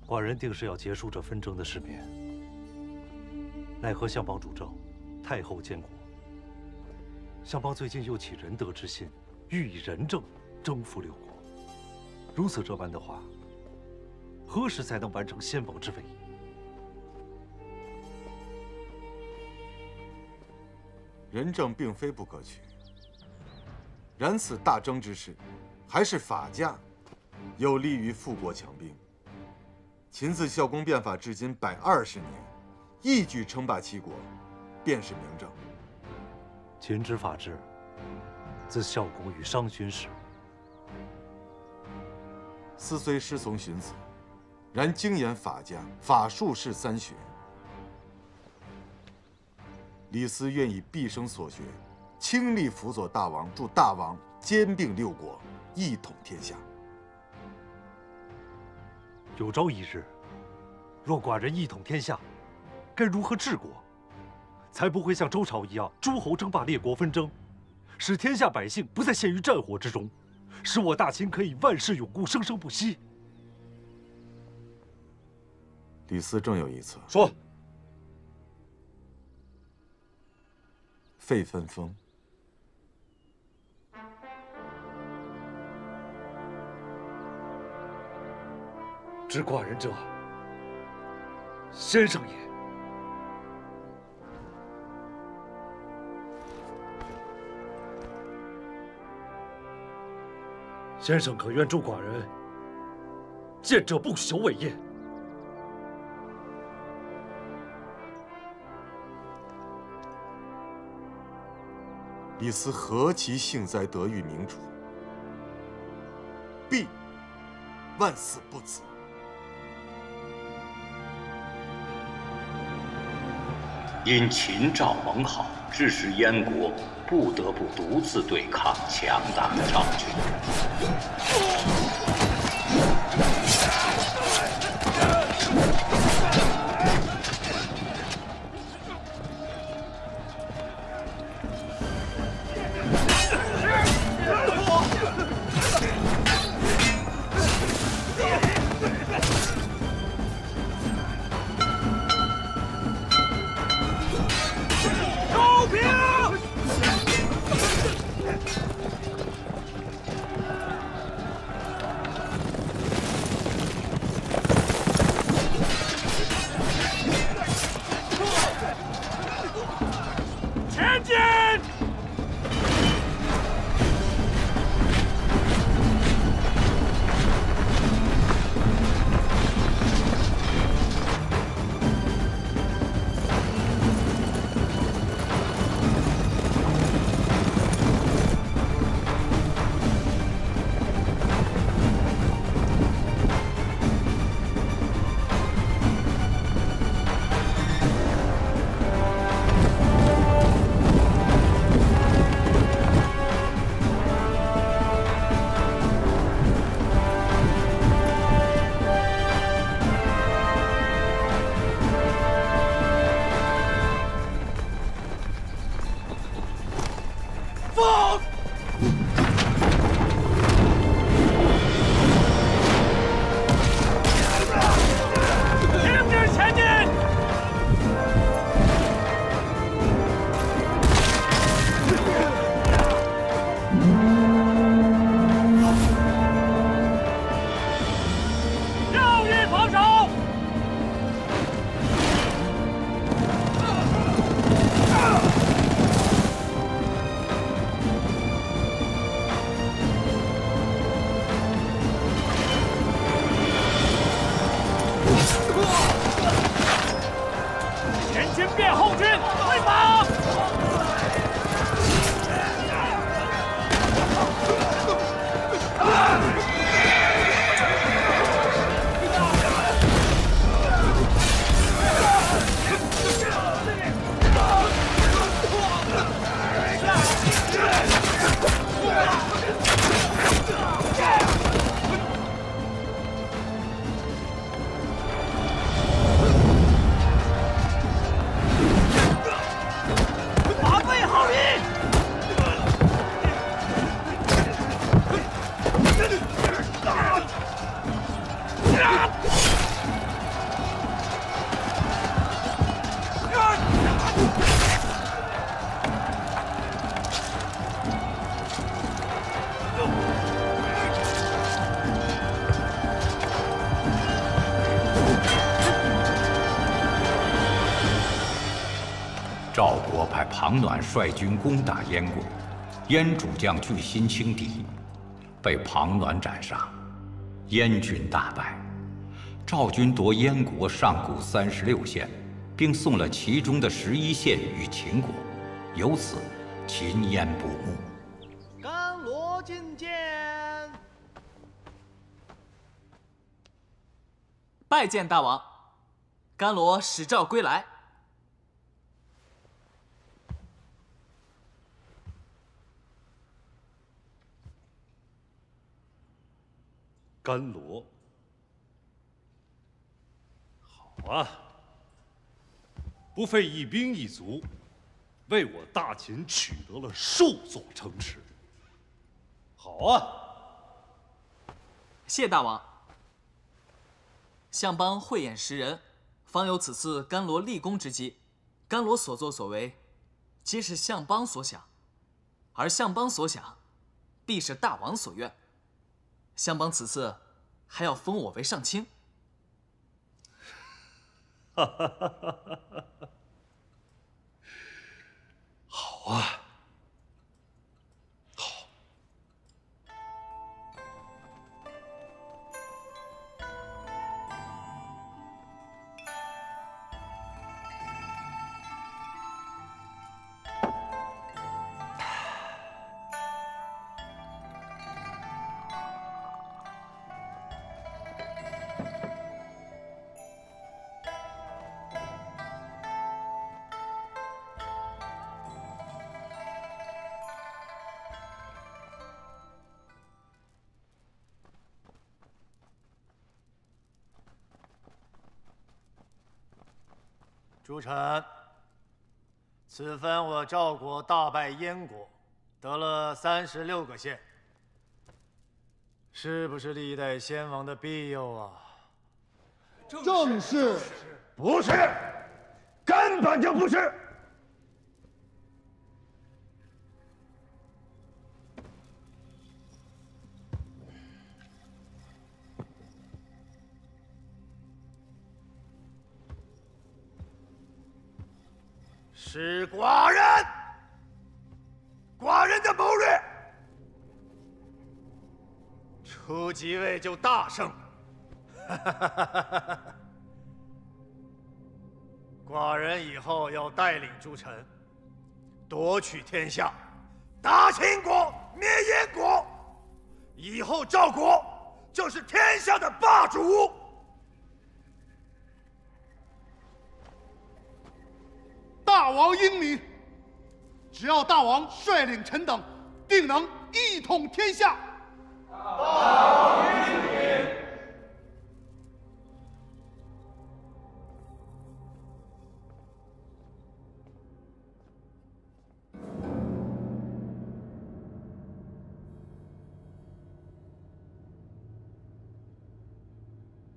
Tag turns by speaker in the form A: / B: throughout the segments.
A: 寡人定是要结束这纷争的世面，奈何相邦主政，太后监国。相邦最近又起仁德之心，欲以仁政征服六国。如此这般的话，何时才能完成先王之位？
B: 仁政并非不可取，然此大征之事，还是法家有利于富国强兵。秦自孝公变法至今120年，一举称霸七国，便是明证。
A: 秦之法治，自孝公与商勋时。
B: 斯虽师从荀子，然精研法家，法术是3学。李斯愿以毕生所学，倾力辅佐大王，助大王兼并六国，一统天下。
A: 有朝一日，若寡人一统天下，该如何治国，才不会像周朝一样诸侯争霸、列国纷争，使天下百姓不再陷于战火之中，使我大秦可以万世永固、生生不息？
B: 李斯正有一策。
C: 说。
B: 废分封。
A: 知寡人者，先生也。先生可愿助寡人见者不朽伟业？
B: 李斯何其幸哉得遇明主，必万死不辞。
D: 因秦赵盟好，致使燕国不得不独自对抗强大的赵军。赵国派庞暖率军攻打燕国，燕主将巨心轻敌，被庞暖斩杀，燕军大败。赵军夺燕国上古36县，并送了其中的11县与秦国，由此秦燕不睦。
C: 甘罗觐见。
E: 拜见大王，甘罗使诏归来。
A: 甘罗，好啊！不费一兵一卒，为我大秦取得了数座城池。好啊！
E: 谢大王。相邦慧眼识人，方有此次甘罗立功之机。甘罗所作所为，皆是相邦所想，而相邦所想，必是大王所愿。相邦此次还要封我为上卿。
A: 好啊！好。
C: 诸臣，此番我赵国大败燕国，得了36个县，是不是历代先王的庇佑啊？
F: 正是，不是，根本就不是。
C: 是寡人的谋略。初即位就大胜，寡人以后要带领诸臣夺取天下，打秦国，灭燕国，以后赵国就是天下的霸主。
F: 大王英明，只要大王率领臣等，定能一统天下。大王英明。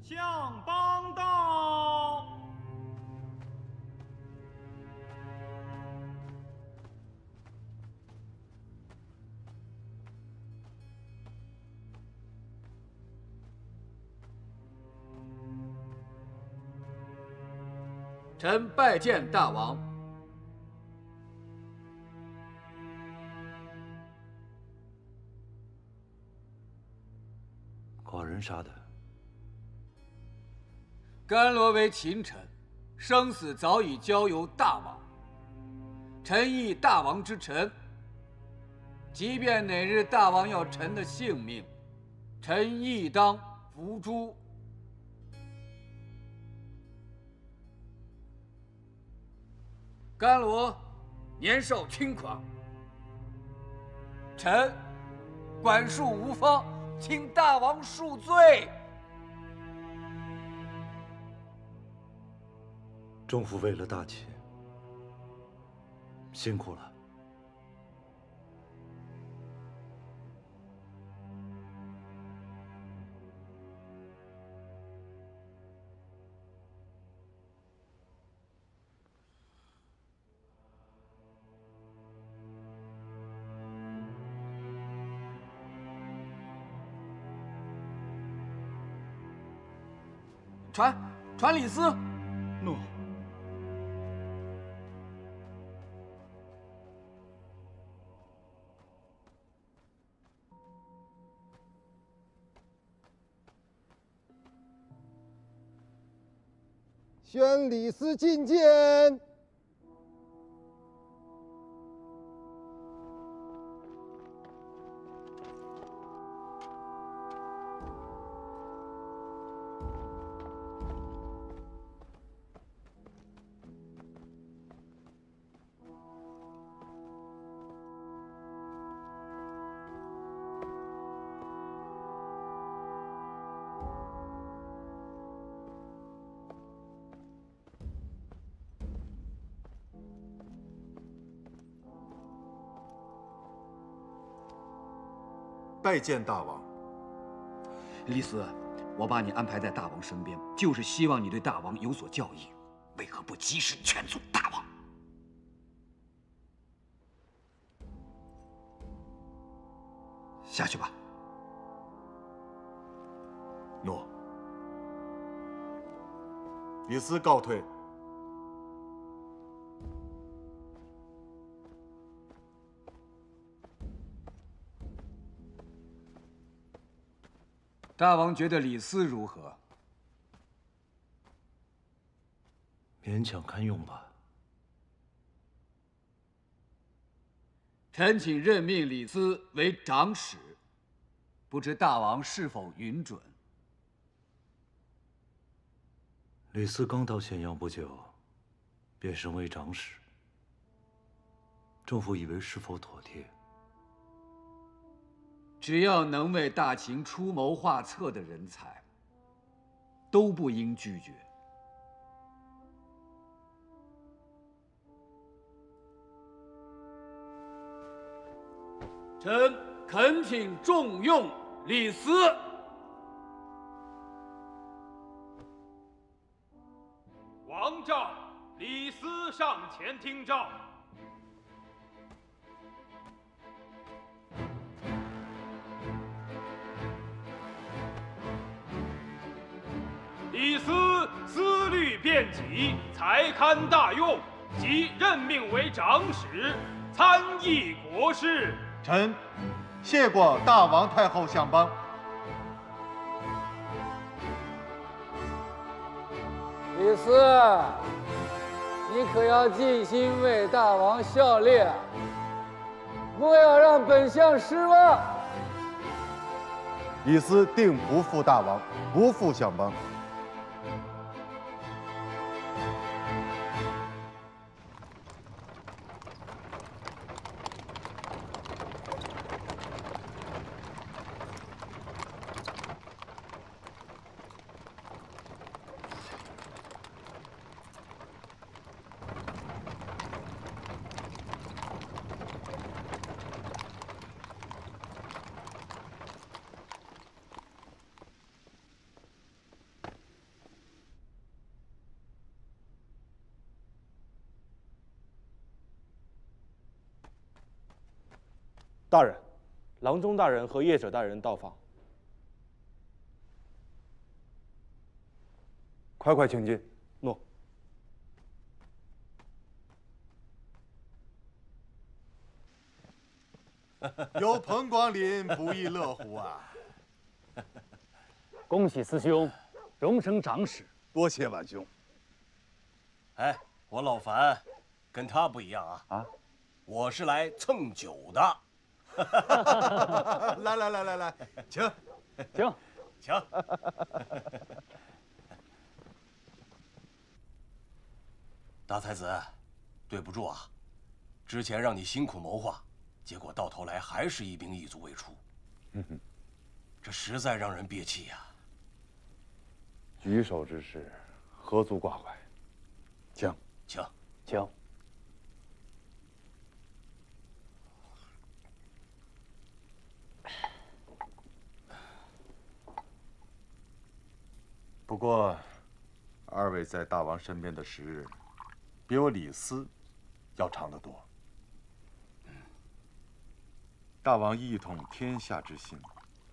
C: 相邦到。
G: 臣拜见大王。
A: 寡人杀的。
G: 甘罗为秦臣，生死早已交由大王。臣亦大王之臣，即便哪日大王要臣的性命，臣亦当伏诛。甘罗年少轻狂，臣管束无方，请大王恕罪。
A: 众父为了大秦，辛苦了。
G: 传李斯。
F: 诺。
H: 宣李斯觐见。
B: 拜见大王。
G: 李斯，我把你安排在大王身边，就是希望你对大王有所教益。为何不及时劝阻大王？下去吧。
B: 诺。李斯告退。
G: 大王觉得李斯如何？
A: 勉强堪用吧。
G: 臣请任命李斯为长史，不知大王是否允准？
A: 李斯刚到咸阳不久，便升为长史，政府以为是否妥帖？
G: 只要能为大秦出谋划策的人才，都不应拒绝。臣恳请重用李斯。
I: 王诏，李斯上前听诏。李斯思虑遍己，才堪大用，即任命为长史，参议国事。
B: 臣谢过大王太后相邦。
J: 李斯，你可要尽心为大王效力，莫要让本相失望。
B: 李斯定不负大王，不负相邦。
K: 大人，郎中大人和业者大人到访，
B: 快快请进。
K: 诺。
B: 有朋光临，不亦乐乎啊！
L: 恭喜师兄荣升长史，
B: 多谢晚兄。
M: 哎，我老樊跟他不一样啊！我是来蹭酒的。
B: 来，请，
M: 请。大才子，对不住啊，之前让你辛苦谋划，结果到头来还是一兵一卒未出，这实在让人憋气呀。
K: 举手之事，何足挂怀。请。
B: 不过，二位在大王身边的时日，比我李斯要长得多。大王一统天下之心，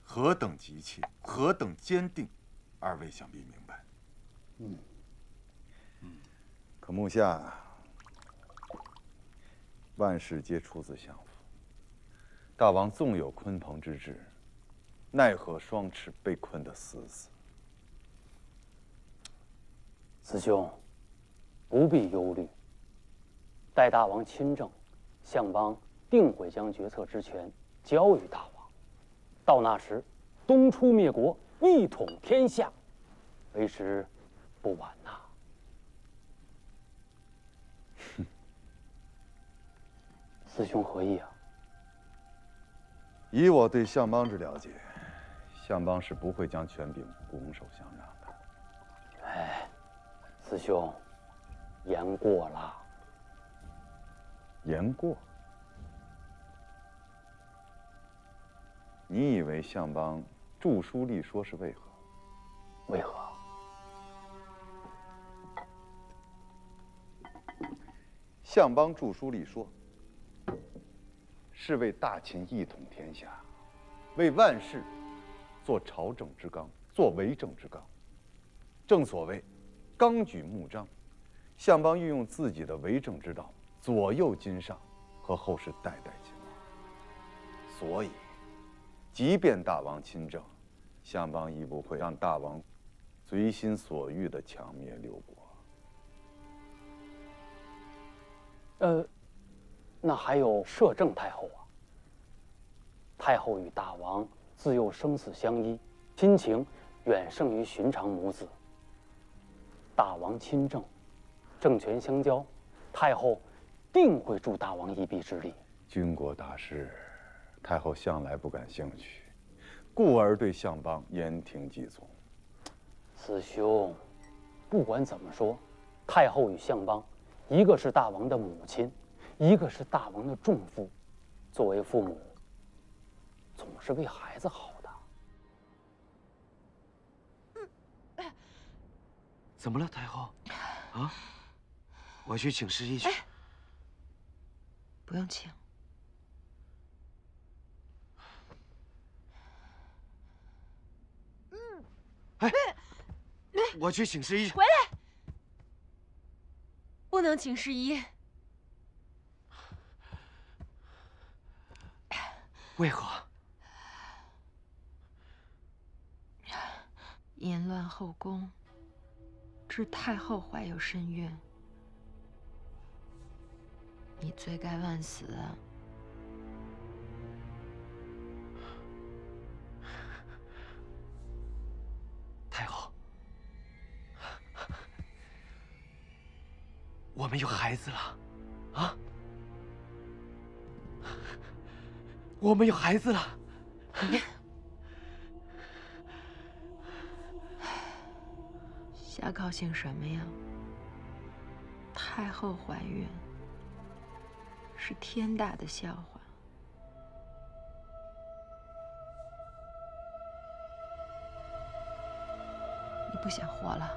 B: 何等急切，何等坚定，二位想必明白。可目下，万事皆出自相府。大王纵有鲲鹏之志，奈何双翅被困得死死。
L: 师兄，不必忧虑。待大王亲政，相邦定会将决策之权交于大王。到那时，东出灭国，一统天下，为时不晚呐。
K: 哼，
L: 师兄何意啊？
K: 以我对相邦之了解，相邦是不会将权柄拱手相让的。
L: 哎，师兄，言过了。
K: 言过？你以为相邦著书立说是为何？
L: 为何？
K: 相邦著书立说，是为大秦一统天下，为万世做朝政之纲，做为政之纲。正所谓纲举目张，相邦运用自己的为政之道，左右今上和后世代代秦王。所以，即便大王亲政，相邦亦不会让大王随心所欲地强灭六国。
L: 那还有摄政太后啊。太后与大王自幼生死相依，亲情远胜于寻常母子。大王亲政，政权相交，太后定会助大王一臂之力。
K: 军国大事，太后向来不感兴趣，故而对相邦言听计从。
L: 师兄，不管怎么说，太后与相邦，一个是大王的母亲，一个是大王的重夫。作为父母，总是为孩子好的。
N: 怎么了，太后？啊？我去请侍医去。
O: 不用请。
N: 哎，我去请侍医去。
O: 回来！不能请侍医。
N: 为何？
O: 淫乱后宫，致太后怀有身孕，你罪该万死。
N: 太后，我们有孩子了，啊？我们有孩子了。
O: 瞎高兴什么呀？太后怀孕是天大的笑话。你不想活了？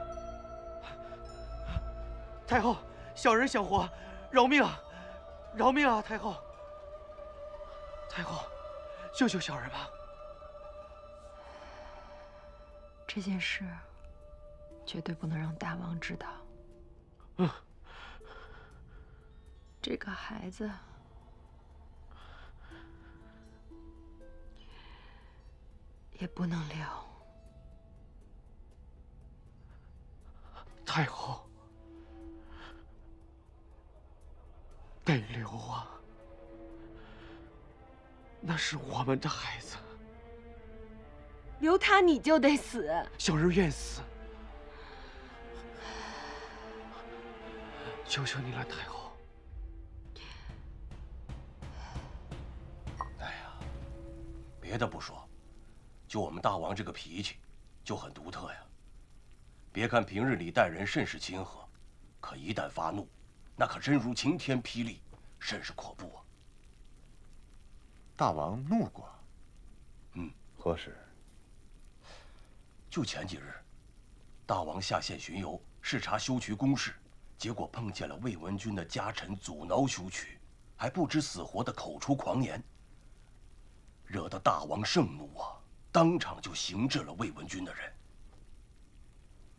N: 太后，小人想活，饶命啊！饶命啊！太后，太后，救救小人吧！
O: 这件事绝对不能让大王知道。这个孩子也不能留。
N: 太后，得留啊！那是我们的孩子。
O: 留他你就得死。
N: 小人愿死。求求你了，太后。
M: 哎呀，别的不说，就我们大王这个脾气，就很独特呀。别看平日里待人甚是亲和，可一旦发怒，那可真如晴天霹雳，甚是恐怖啊。
B: 大王怒过？
K: 何时？
M: 就前几日，大王下县巡游，视察修渠工事，结果碰见了魏文君的家臣阻挠修渠，还不知死活的口出狂言，惹得大王盛怒啊，当场就刑治了魏文君的人。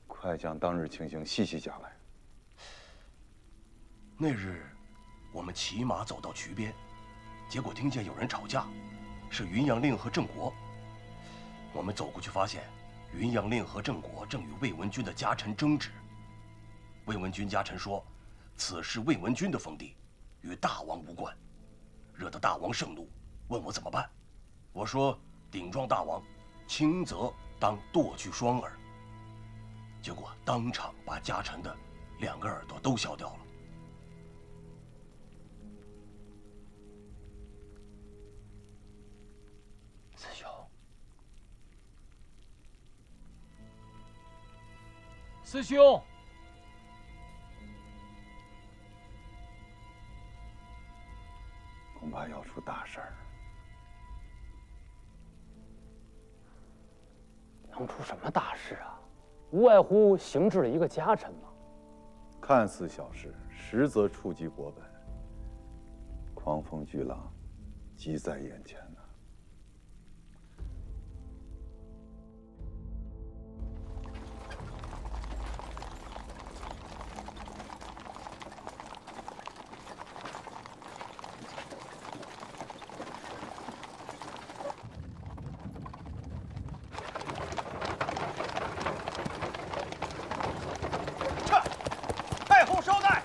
K: 快将当日情形细细讲来。
M: 那日，我们骑马走到渠边，结果听见有人吵架，是云阳令和郑国。我们走过去发现，云阳令和郑国正与魏文君的家臣争执。魏文君家臣说，此是魏文君的封地，与大王无关，惹得大王盛怒，问我怎么办。我说顶撞大王，轻则当剁去双耳。结果当场把家臣的2个耳朵都削掉了。
L: 师兄，
J: 师兄，
K: 恐怕要出大事儿。
L: 能出什么大事啊？无外乎刑治了一个家臣嘛。
K: 看似小事，实则触及国本，狂风巨浪即在眼前呢。
C: 太后稍待，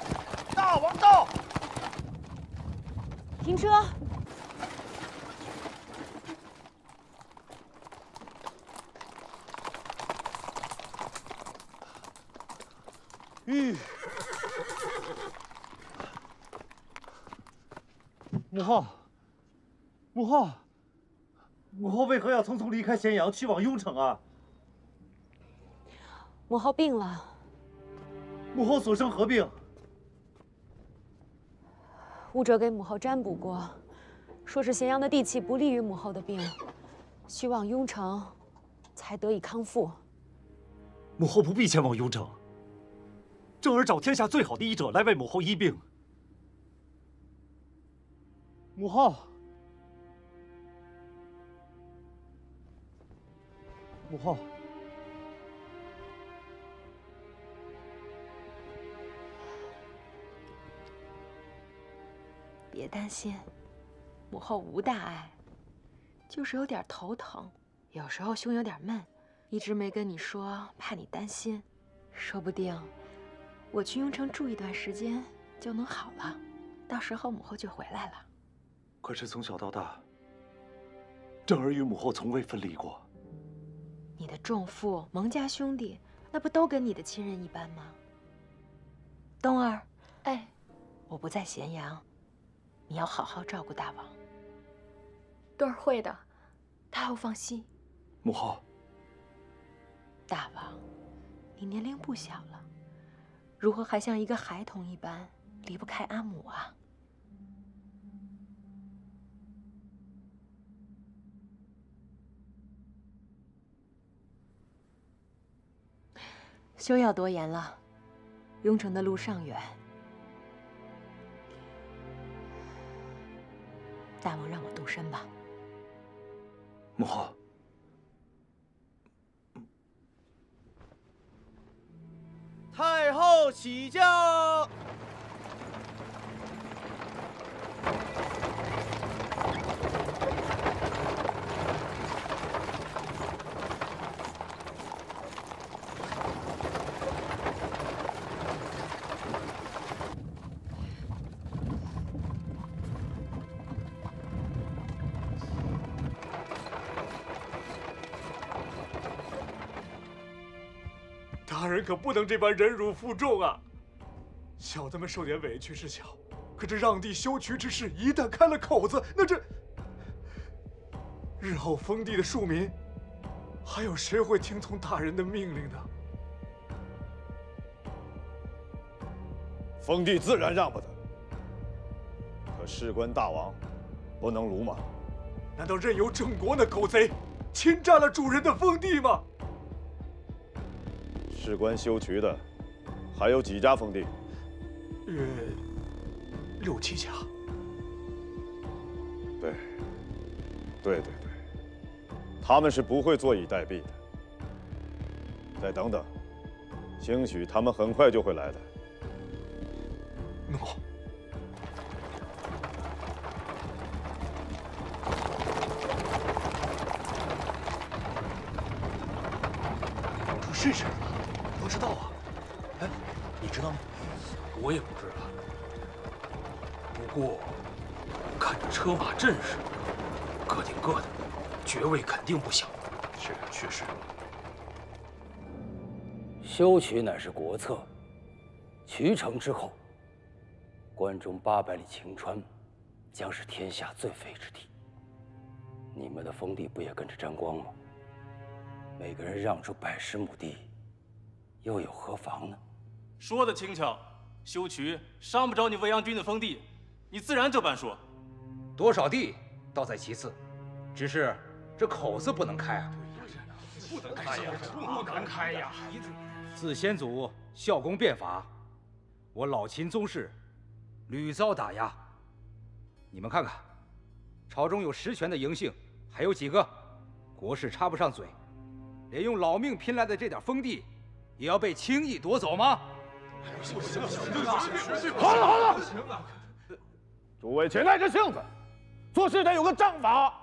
C: 大王到。
P: 停车！
A: 母后，母后，母后为何要匆匆离开咸阳，去往雍城啊？
P: 母后病了。
A: 母后所生何病？
P: 巫者给母后占卜过，说是咸阳的地气不利于母后的病，需往雍城才得以康复。
A: 母后不必前往雍城，正儿找天下最好的医者来为母后医病。母后，母后，
O: 别担心，母后无大碍，就是有点头疼，有时候胸有点闷，一直没跟你说，怕你担心。说不定我去雍城住一段时间就能好了，到时候母后就回来了。
A: 可是从小到大，正儿与母后从未分离过。
O: 你的仲父、蒙家兄弟，那不都跟你的亲人一般吗？冬儿，哎，我不在咸阳，你要好好照顾大王。
P: 冬儿会的，太后放心。
A: 母后，
O: 大王，你年龄不小了，如何还像一个孩童一般离不开阿母啊？休要多言了，雍城的路尚远。大王让我动身吧。
A: 母后，
N: 太后起驾。
I: 大人可不能这般忍辱负重啊！小的们受点委屈是小，可这让地修渠之事一旦开了口子，那这日后封地的庶民，还有谁会听从大人的命令呢？
Q: 封地自然让不得，可事关大王，不能鲁莽。
I: 难道任由郑国那狗贼侵占了主人的封地吗？
Q: 事关修渠的，还有几家封地？
I: 约6、7家。
Q: 对，他们是不会坐以待毙的。再等等，兴许他们很快就会来的。
I: 诺。出事了，不知道啊。哎，
M: 你知道吗？
I: 我也不知道。不过看这车马阵势，各顶各的，爵位肯定不小。
M: 是，确实。
G: 修渠乃是国策，渠成之后，关中800里晴川，将是天下最肥之地。你们的封地不也跟着沾光吗？每个人让出110亩地，又有何妨呢？
R: 说的轻巧，修渠伤不着你未央军的封地，你自然这般说。
G: 多少地倒在其次，只是这口子不能开啊！
I: 不能开呀，不能开呀！
G: 自先祖孝公变法，我老秦宗室屡遭打压。你们看看，朝中有实权的嬴姓还有几个？国事插不上嘴，连用老命拼来的这点封地，也要被轻易夺走吗？
Q: 好了好了，诸位且耐着性子，做事得有个章法，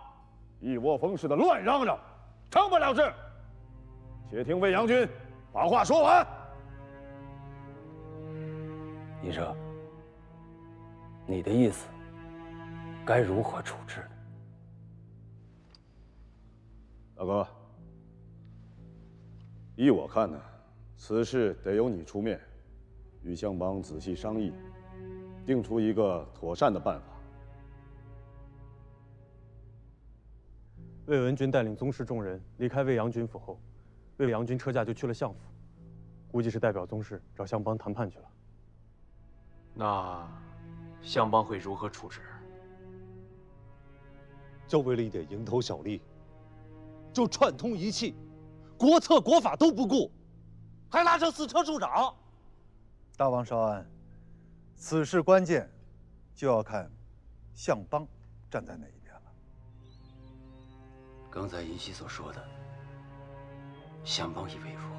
Q: 一窝蜂似的乱嚷嚷，成不了事。且听魏阳君把话说完。
G: 医生，你的意思该如何处置呢？
Q: 大哥，依我看呢，此事得由你出面，与相邦仔细商议，定出一个妥善的办法。
S: 魏文君带领宗室众人离开魏阳君府后，魏阳君车驾就去了相府，估计是代表宗室找相邦谈判去了。
I: 那相邦会如何处置？
A: 就为了一点蝇头小利，就串通一气，国策国法都不顾，还拉成4车处长。
K: 大王稍安，此事关键，就要看相邦站在哪一边了。
G: 刚才尹熙所说的，相邦意为如何？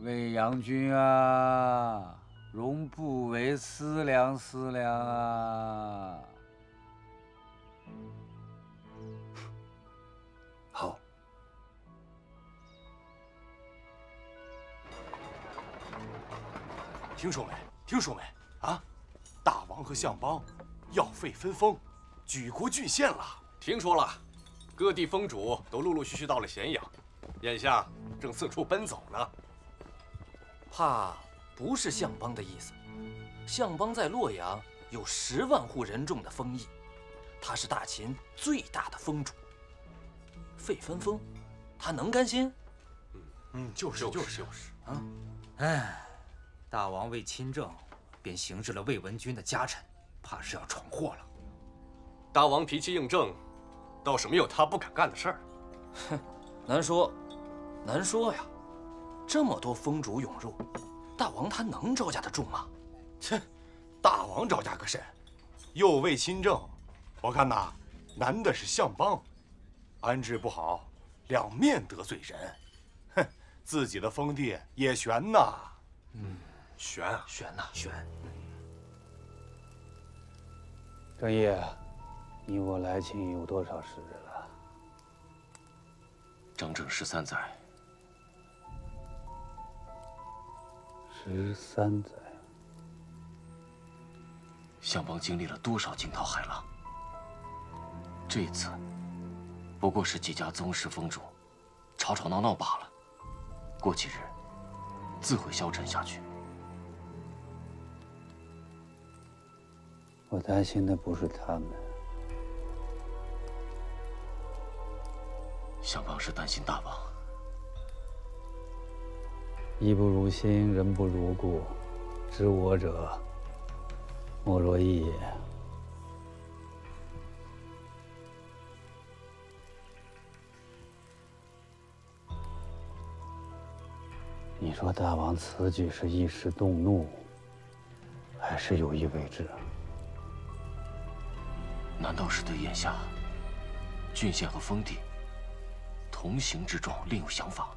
G: 魏阳君啊，容不为思量思量啊。好。
M: 听说没？听说没？啊，大王和相邦要废分封，举国郡县了。
R: 听说了，各地封主都陆陆续续到了咸阳，眼下正四处奔走呢。
E: 怕不是相邦的意思。相邦在洛阳有10万户人众的封邑，他是大秦最大的封主。废分封，他能甘心？
M: 就是
E: 啊！
T: 哎，大王为亲政，便行至了魏文君的家臣，怕是要闯祸了。
R: 大王脾气硬正，倒是没有他不敢干的事儿。
E: 哼，难说，难说呀。这么多封主涌入，大王他能招架得住吗？
M: 切，大王招架个甚？右卫亲政，我看呐，难的是相邦，安置不好，两面得罪人。哼，自己的封地也悬呐。悬啊，
E: 悬呐，悬。
L: 郑毅，你我来秦有多少时日了？
M: 整整13载。
L: 13载。
M: 相邦经历了多少惊涛骇浪？这次不过是几家宗室封主吵吵闹闹罢了，过几日自会消沉下去。
L: 我担心的不是他们，
M: 相邦是担心大王。
L: 义不如心，人不如故，知我者，莫若义也。你说大王此举是一时动怒，还是有意为之？
M: 难道是对眼下郡县和封地同行之状另有想法？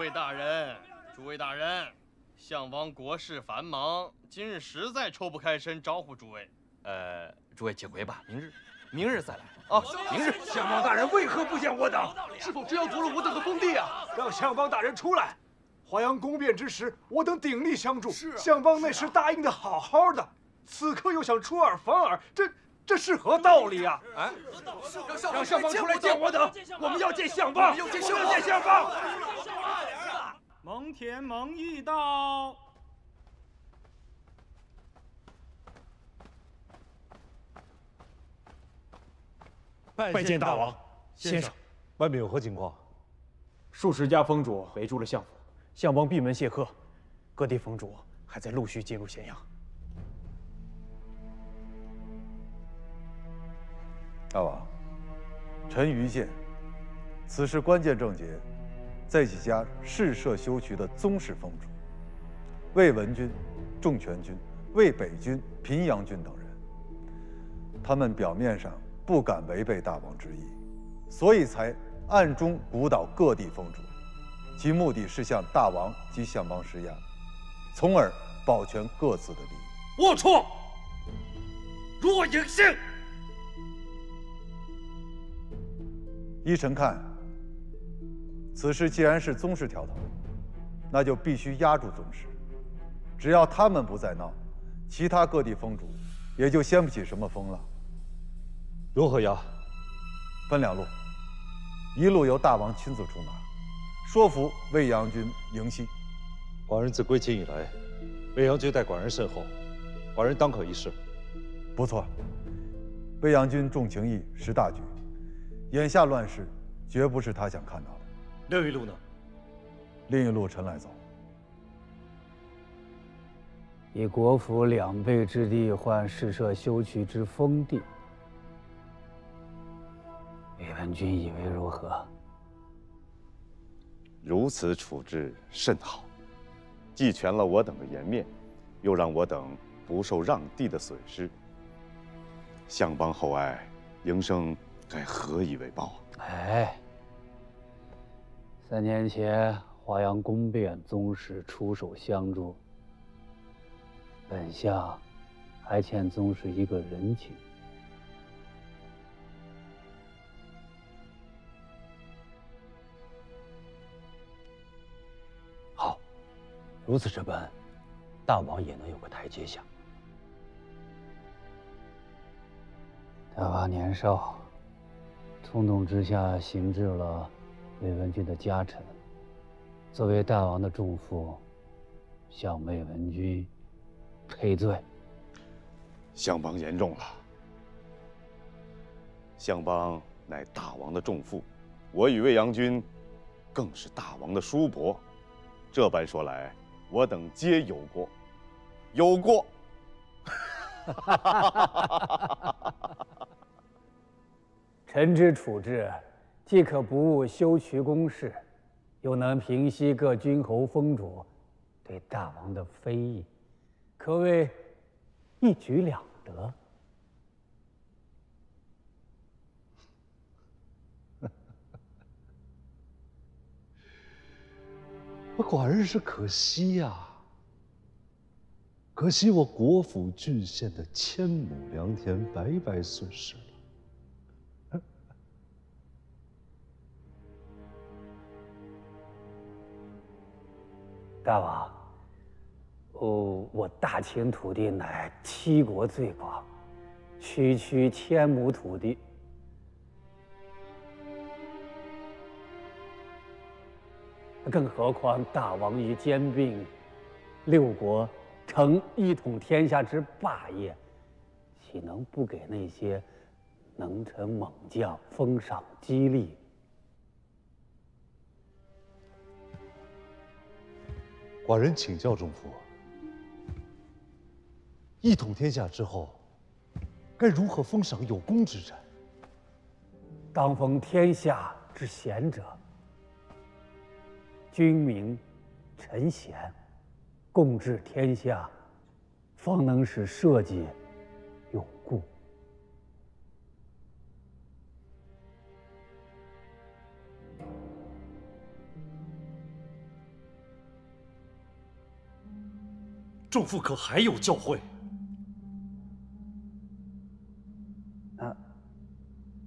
U: 位大人，诸位大人，相邦国事繁忙，今日实在抽不开身招呼诸位。
V: 诸位请回吧，明日再来。
U: 哦，明日。
I: 相邦大人为何不见我等？是否真要夺了我等的封地啊？让相邦大人出来！华阳宫变之时，我等鼎力相助。是相邦那时答应的好好的，此刻又想出尔反尔，这是何道理啊？哎，让相邦出来见我等，我们要见相邦，我们要见相邦。
W: 蒙恬、蒙毅到。
A: 拜见大王，先生。外面有何情况？
W: 数十家封主围住了相府，
S: 相邦闭门谢客，各地封主还在陆续进入咸阳。
K: 大王，臣愚见，此事关键症结在几家士社修渠的宗室封主，魏文君、仲全君、魏北君、平阳君等人。他们表面上不敢违背大王之意，所以才暗中鼓捣各地封主，其目的是向大王及相邦施压，从而保全各自的利益。
A: 龌龊！若隐性！
K: 依臣看，此事既然是宗室挑头，那就必须压住宗室。只要他们不再闹，其他各地封主也就掀不起什么风浪。
A: 如何压？
K: 分两路，一路由大王亲自出马，说服魏阳君迎西。
A: 寡人自归秦以来，魏阳君待寡人甚厚，寡人当可一试。
K: 不错，魏阳君重情义，识大局，眼下乱世绝不是他想看到的。
A: 另一路呢？
K: 另一路臣来走。
J: 以国府2倍之地换士社修渠之封地，魏文君以为如何？
Q: 如此处置甚好，既全了我等的颜面，又让我等不受让地的损失。相邦厚爱，营生该何以为报啊？
J: 哎，3年前华阳宫变，宗室出手相助，本相还欠宗室一个人情。好，如此这般，大王也能有个台阶下。大王年少，冲动之下行至了魏文君的家臣。作为大王的重负，向魏文君赔罪。
Q: 相邦言重了。相邦乃大王的重负，我与魏阳君更是大王的叔伯。这般说来，我等皆有过，有过。
J: 臣之处置，既可不误修渠公事，又能平息各君侯封主对大王的非议，可谓一举两得。
A: 寡人是可惜呀，可惜我国府郡县的1000亩良田白白损失了。
J: 大王，我大秦土地乃7国最广，区区1000亩土地，更何况大王于兼并6国，成一统天下之霸业，岂能不给那些能臣猛将封赏激励？
A: 寡人请教中父，一统天下之后，该如何封赏有功之臣？
J: 当封天下之贤者，君明臣贤，共治天下，方能使社稷永固。
A: 仲父可还有教诲？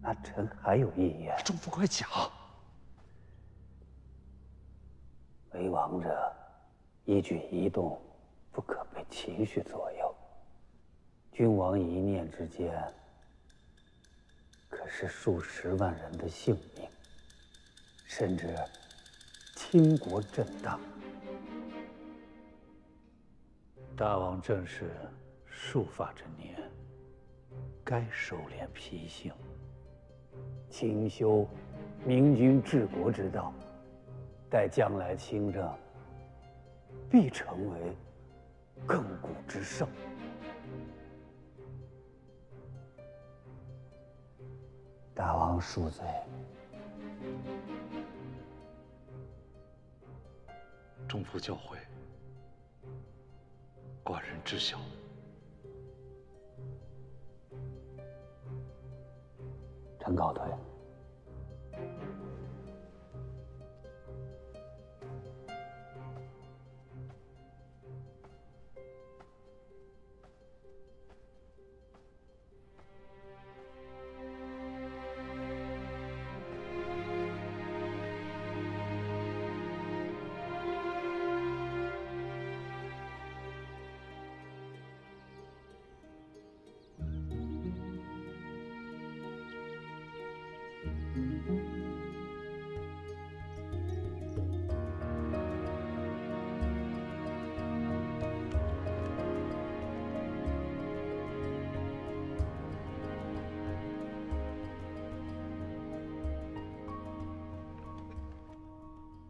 J: 那臣还有一言。
A: 仲父快讲。
J: 为王者，一举一动不可被情绪左右。君王一念之间，可是数十万人的性命，甚至倾国震荡。大王正是束发之年，该收敛脾性，清修明君治国之道。待将来亲政，必成为亘古之圣。大王恕罪。
A: 仲父教诲，寡人知晓。
J: 臣告退。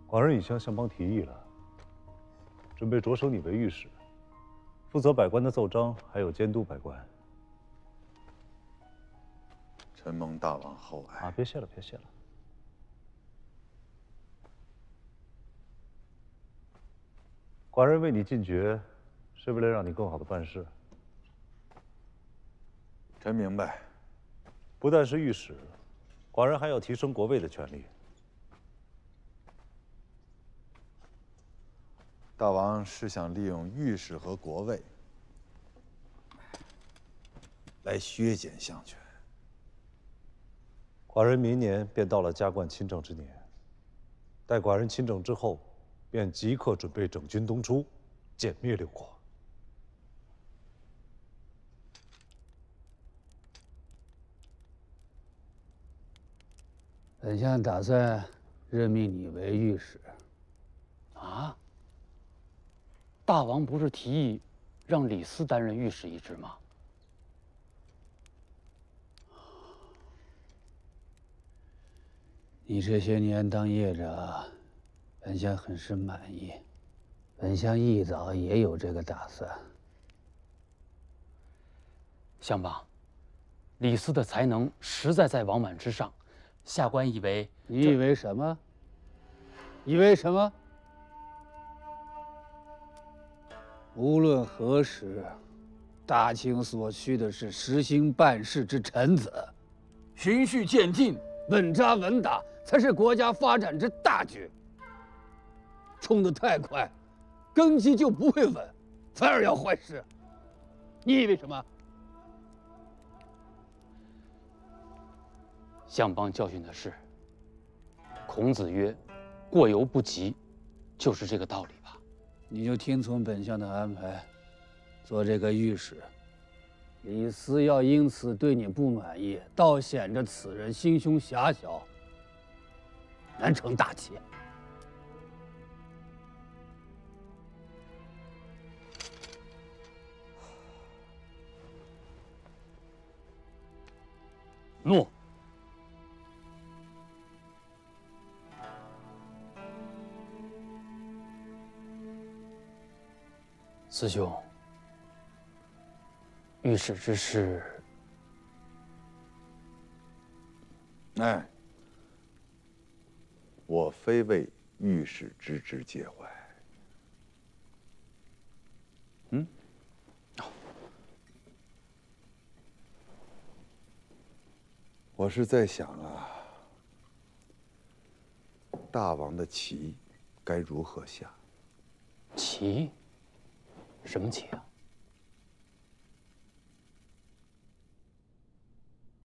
A: 寡人已向相邦提议了，准备着升你为御史，负责百官的奏章，还有监督百官。
B: 承蒙大王厚爱。
A: 别谢了，别谢了。寡人为你进爵，是为了让你更好的办事。
B: 臣明白。
A: 不但是御史，寡人还要提升国位的权利。
B: 大王是想利用御史和国位来削减相权。
A: 寡人明年便到了加冠亲政之年，待寡人亲政之后，便即刻准备整军东出，歼灭六国。
J: 本相打算任命你为御史。
L: 啊？大王不是提议让李斯担任御史一职吗？
J: 你这些年当业者，本相很是满意。本相一早也有这个打算。
L: 相邦，李斯的才能实在在王满之上，下官以为……
J: 你以为什么？以为什么？无论何时，大清所需的是实心办事之臣子，循序渐进、稳扎稳打，才是国家发展之大局。冲得太快，根基就不会稳，反而要坏事。你以为什么？
L: 相邦教训的是，孔子曰：“过犹不及”，就是这个道理吧？
J: 你就听从本相的安排，做这个御史。李斯要因此对你不满意，倒显着此人心胸狭小，难成大器。
L: 诺。师兄，御史之事，
B: 哎，我非为御史之职介怀。我是在想啊，大王的棋该如何下？
L: 棋？什么棋啊？